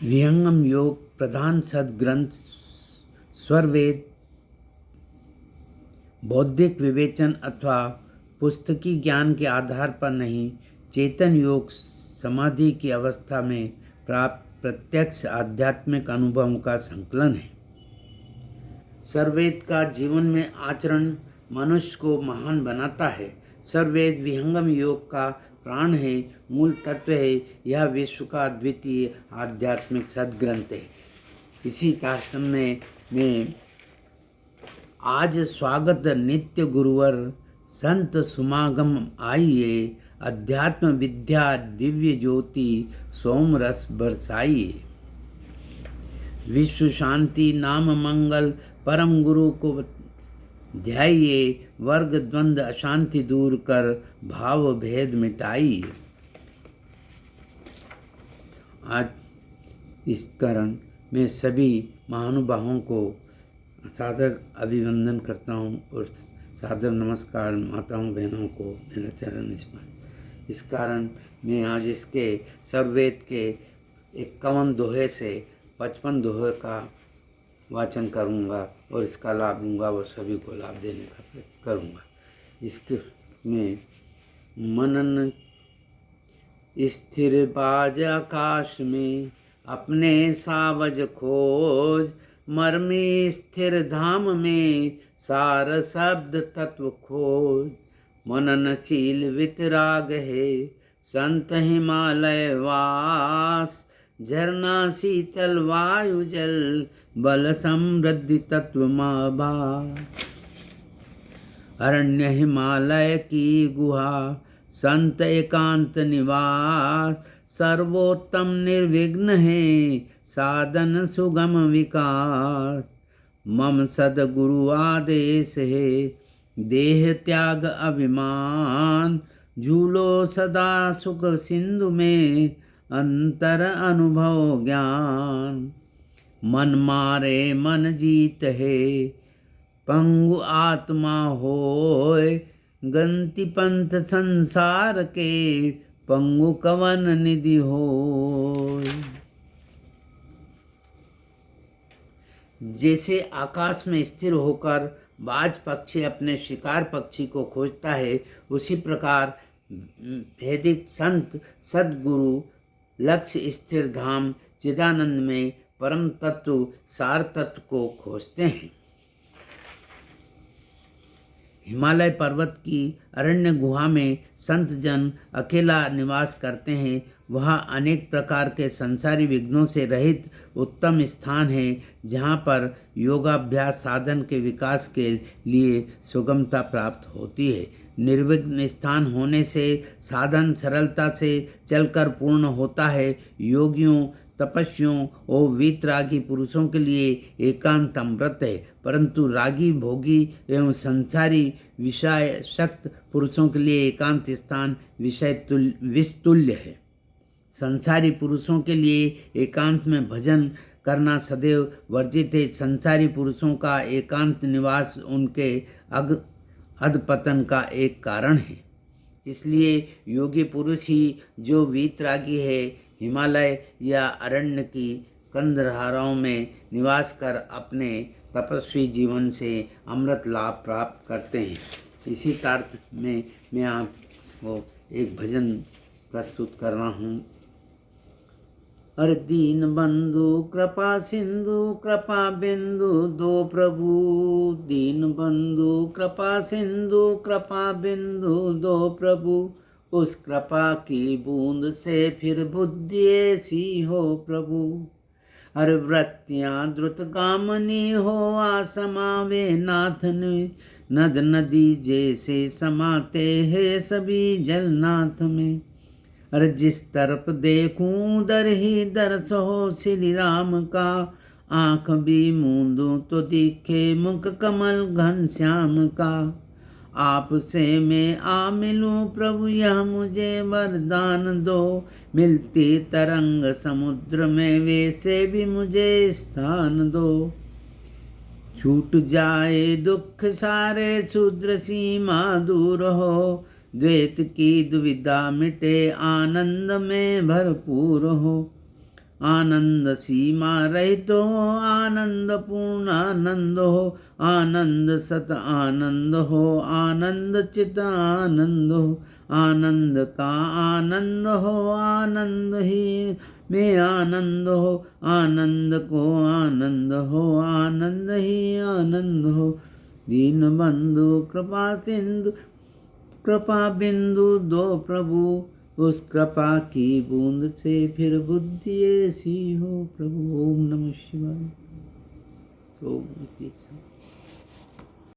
विहंगम योग प्रधान सद्ग्रंथ स्वरवेद बौद्धिक विवेचन अथवा पुस्तकी ज्ञान के आधार पर नहीं, चेतन योग समाधि की अवस्था में प्राप्त प्रत्यक्ष आध्यात्मिक अनुभवों का संकलन है। सर्ववेद का जीवन में आचरण मनुष्य को महान बनाता है। सर्ववेद विहंगम योग का प्राण है, मूल तत्व है। यह विश्व का अद्वितीय आध्यात्मिक सद्ग्रंथ है। इसी तारतम्य में आज स्वागत नित्य गुरुवर संत सुमागम आइए, अध्यात्म विद्या दिव्य ज्योति सोम रस बरसाइए। विश्व शांति नाम मंगल परम गुरु को ध्याइए, वर्ग द्वंद अशांति दूर कर भाव भेद मिटाइए। आज इस कारण मैं सभी महानुभावों को सादर अभिवंदन करता हूँ और सादर नमस्कार माताओं बहनों को मेरा चरण स्मरण। इस कारण मैं आज इसके सर्ववेद के 51 दोहे से 55 दोहे का वाचन करूँगा और इसका लाभ लूँगा और सभी को लाभ देने का प्रयत्न करूँगा। इसके में मनन स्थिर बाज आकाश में अपने सावज खोज, मर्मी स्थिर धाम में सार शब्द तत्व खोज। मननशील वितराग है संत हिमालय वास, झरना शीतल वायु जल बल समृद्धि तत्व माभास। अरण्य हिमालय की गुहा संत एकांत निवास, सर्वोत्तम निर्विघ्न है साधन सुगम विकास। मम सद्गुरु आदेश है देह त्याग अभिमान, झूलो सदा सुख सिंधु में अंतर अनुभव ज्ञान। मन मारे मन जीत है पंगु आत्मा होय, गंति पंथ संसार के पंगु कवन निधि होय। जैसे आकाश में स्थिर होकर बाज पक्षी अपने शिकार पक्षी को खोजता है, उसी प्रकार वैदिक संत सद्गुरु लक्ष्य स्थिर धाम चिदानंद में परम तत्व सार तत्व को खोजते हैं। हिमालय पर्वत की अरण्य गुहा में संत जन अकेला निवास करते हैं। वह अनेक प्रकार के संसारी विघ्नों से रहित उत्तम स्थान है, जहाँ पर योगाभ्यास साधन के विकास के लिए सुगमता प्राप्त होती है। निर्विघ्न स्थान होने से साधन सरलता से चलकर पूर्ण होता है। योगियों, तपस्वियों और वीतरागी पुरुषों के लिए एकांत अमृत है, परंतु रागी, भोगी एवं संसारी विषय शक्त पुरुषों के लिए एकांत स्थान विष तुल्य है। संसारी पुरुषों के लिए एकांत में भजन करना सदैव वर्जित है। संसारी पुरुषों का एकांत निवास उनके अधपतन का एक कारण है। इसलिए योगी पुरुष ही जो वीतरागी है, हिमालय या अरण्य की कंदहारों में निवास कर अपने तपस्वी जीवन से अमृत लाभ प्राप्त करते हैं। इसी तार्थ में मैं आपको एक भजन प्रस्तुत कर रहा हूँ। अरे दीन बंधु कृपा सिंधु कृपा बिंदु दो प्रभु, दीन बंधु कृपा सिंधु कृपा बिंदु दो प्रभु। उस कृपा की बूंद से फिर बुद्धि ऐसी हो प्रभु। अरे वृत्तियाँ द्रुत गामनी हो आसमावे नाथ ने, नद नदी जैसे समाते हैं सभी जलनाथ में। अरे जिस तरफ देखूं उधर ही दर्श हो श्री राम का, आँख भी मूंदूं तो दिखे मुख कमल घनश्याम का। आपसे मैं आ मिलूं प्रभु यह मुझे वरदान दो, मिलती तरंग समुद्र में वैसे भी मुझे स्थान दो। छूट जाए दुख सारे शूद्र सीमा दूर हो, द्वैत की दुविधा मिटे आनंद में भरपूर हो। आनंद सीमा रहित हो, आनंद पूर्ण आनंद हो, आनंद सत आनंद हो, आनंद चित आनंद हो, आनंद का आनंद हो, आनंद ही में आनंद हो, आनंद को आनंद हो, आनंद ही आनंद हो। दीन बंधु कृपा सिंधु कृपा बिंदु दो प्रभु, उस कृपा की बूंद से फिर बुद्धि ऐसी हो प्रभु। ओम नमः शिवाय। सो